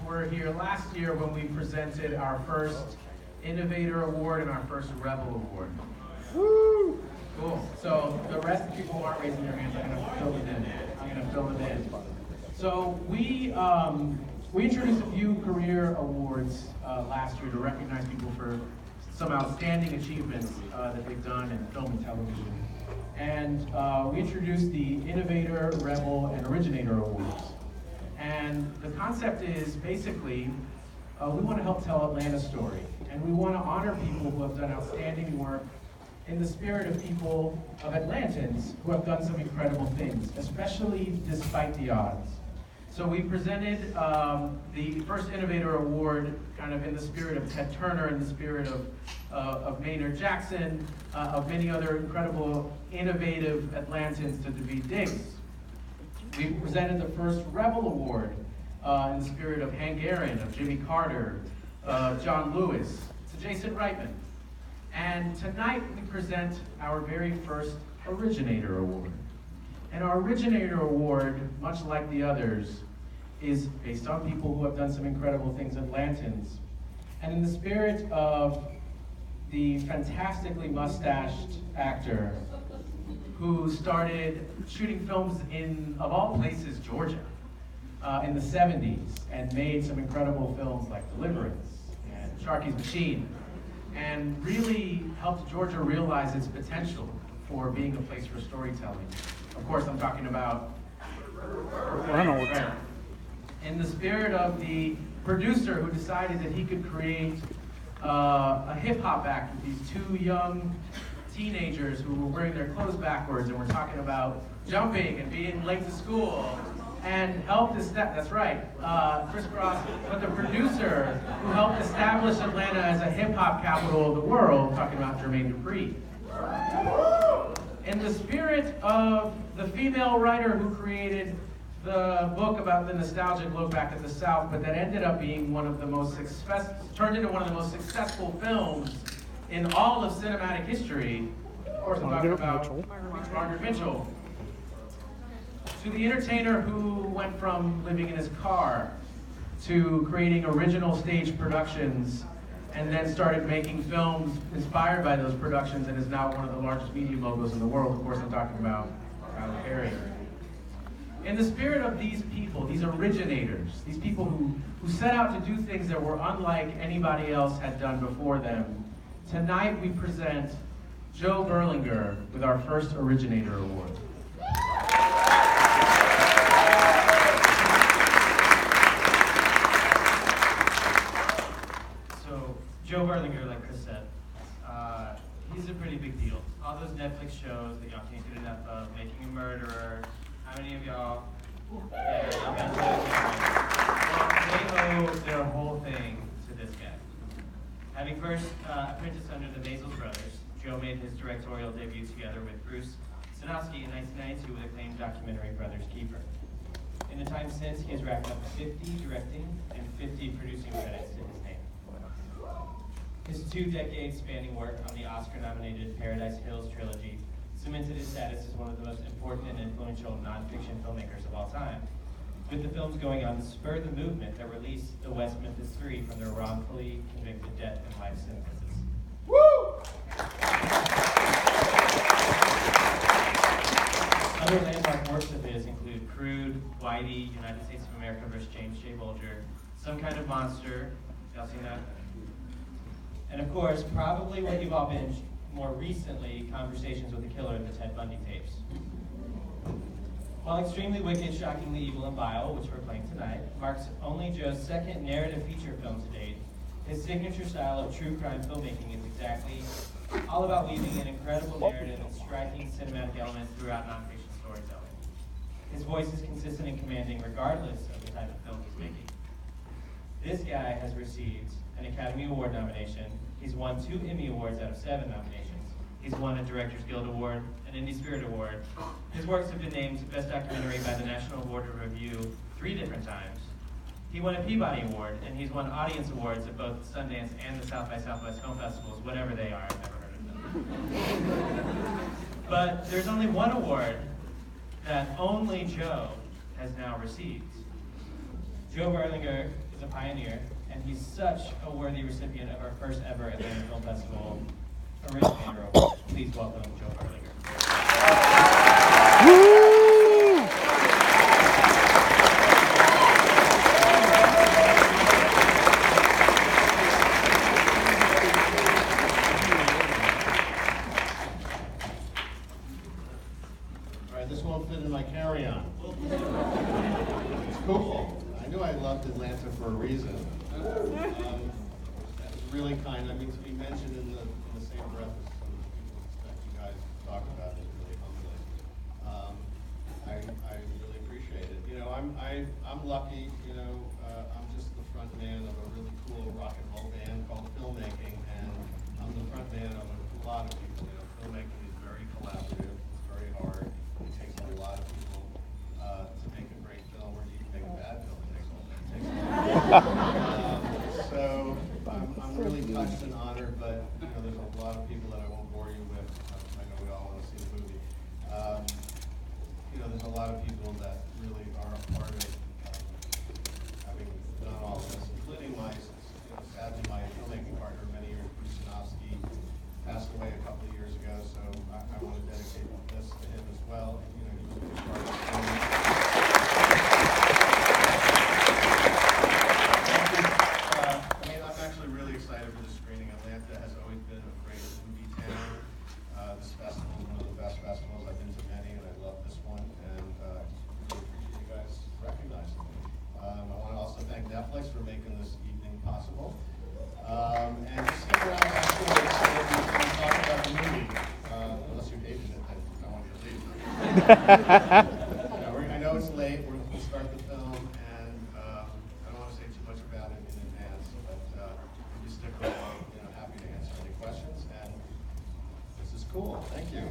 were here last year when we presented our first Innovator Award and our first Rebel Award. Woo! Cool. So the rest of the people who aren't raising their hands, I'm going to fill them in. So we introduced a few career awards last year to recognize people for some outstanding achievements that they've done in film and television. And we introduced the Innovator, Rebel, and Originator Awards. And the concept is basically, we want to help tell Atlanta's story. And we want to honor people who have done outstanding work in the spirit of people, of Atlantans, who have done some incredible things, especially despite the odds. So we presented the first Innovator Award kind of in the spirit of Ted Turner, in the spirit of Maynard Jackson, of many other incredible, innovative Atlantans to Daveed Diggs. We presented the first Rebel Award in the spirit of Hank Aaron, of Jimmy Carter, John Lewis, to Jason Reitman. And tonight we present our very first Originator Award. And our Originator Award, much like the others, is based on people who have done some incredible things, Atlantans. And in the spirit of the fantastically mustached actor who started shooting films in, of all places, Georgia, in the 70s, and made some incredible films like Deliverance and Sharky's Machine, and really helped Georgia realize its potential for being a place for storytelling. Of course, I'm talking about Reynolds. In the spirit of the producer who decided that he could create a hip-hop act with these two young teenagers who were wearing their clothes backwards and were talking about jumping and being late to school, and helped that's right, Chris Cross, but the producer who helped establish Atlanta as a hip-hop capital of the world, talking about Jermaine Dupri. In the spirit of the female writer who created the book about the nostalgic look back at the South, but that ended up being turned into one of the most successful films in all of cinematic history. Of course, I'm talking about Margaret Mitchell. To the entertainer who went from living in his car to creating original stage productions and then started making films inspired by those productions and is now one of the largest media moguls in the world. Of course, I'm talking about Tyler Perry. In the spirit of these people, these originators, these people who set out to do things that were unlike anybody else had done before them, tonight we present Joe Berlinger with our first Originator Award. So, Joe Berlinger, like Chris said, he's a pretty big deal. All those Netflix shows that y'all can't get enough of, Making a Murderer. How many of y'all? Yeah, well, they owe their whole thing to this guy. Having first apprenticed under the Maisel brothers, Joe made his directorial debut together with Bruce Sinofsky in 1992 with acclaimed documentary Brothers Keeper. In the time since, he has racked up 50 directing and 50 producing credits to his name. His 2 decades spanning work on the Oscar-nominated Paradise Hills trilogy cemented his status as one of the most important and influential nonfiction filmmakers of all time, with the films going on to spur the movement that released the West Memphis Three from their wrongfully convicted death and life sentences. Woo! Other landmark works of his include Crude, Whitey, United States of America vs. James J. Bolger, Some Kind of Monster, y'all seen that? And of course, probably what you've all binged more recently, Conversations with the Killer, the Ted Bundy tapes. While extremely wicked, shockingly evil, and vile, which we're playing tonight, marks only Joe's second narrative feature film to date, his signature style of true crime filmmaking is exactly all about weaving an incredible narrative and striking cinematic elements throughout nonfiction storytelling. His voice is consistent and commanding regardless of the type of film he's making. This guy has received an Academy Award nomination. He's won 2 Emmy Awards out of 7 nominations. He's won a Directors Guild Award, an Indie Spirit Award. His works have been named Best Documentary by the National Board of Review 3 different times. He won a Peabody Award, and he's won audience awards at both Sundance and the South by Southwest Film Festivals, whatever they are. I've never heard of them. But there's only one award that only Joe has now received. Joe Berlinger is a pioneer, and he's such a worthy recipient of our first ever Atlanta Film Festival Originator Award. Please welcome Joe Berlinger. All right, this won't fit in my carry-on. It's cool. I knew I loved Atlanta for a reason. That was really kind. I mean, to be mentioned in the same breath as some of the people that you guys talk about is really humbling. I really appreciate it. You know, I'm lucky. You know, I'm just the front man of a really cool rock and roll band called Filmmaking, and I'm the front man of a lot of people. You know, filmmaking is very collaborative. It's very hard. It takes a lot of people to make a great film, or even make a bad film. It takes a lot. So I'm really touched and honored, but you know, there's a lot of people that I won't bore you with. I know we all want to see the movie. You know, there's a lot of people that really are a part of having done all this, including sadly my filmmaking partner of many years, Bruce Sinofsky, passed away a couple of years ago. So I want to dedicate this to him as well. You know, he was a big part of the film. I'm actually really excited for this screening. Atlanta has always been a great movie town. This festival is one of the best festivals. I've been to many, and I love this one. And I just really appreciate you guys recognizing me. I want to also thank Netflix for making this evening possible. And just stick around afterwards so that we can talk about the movie. Unless you hated it, then I want you to leave. I know it's late. We're going to start the film, and I don't want to say too much about it in advance, but if you stick around, you know, happy to answer any questions. And this is cool. Thank you.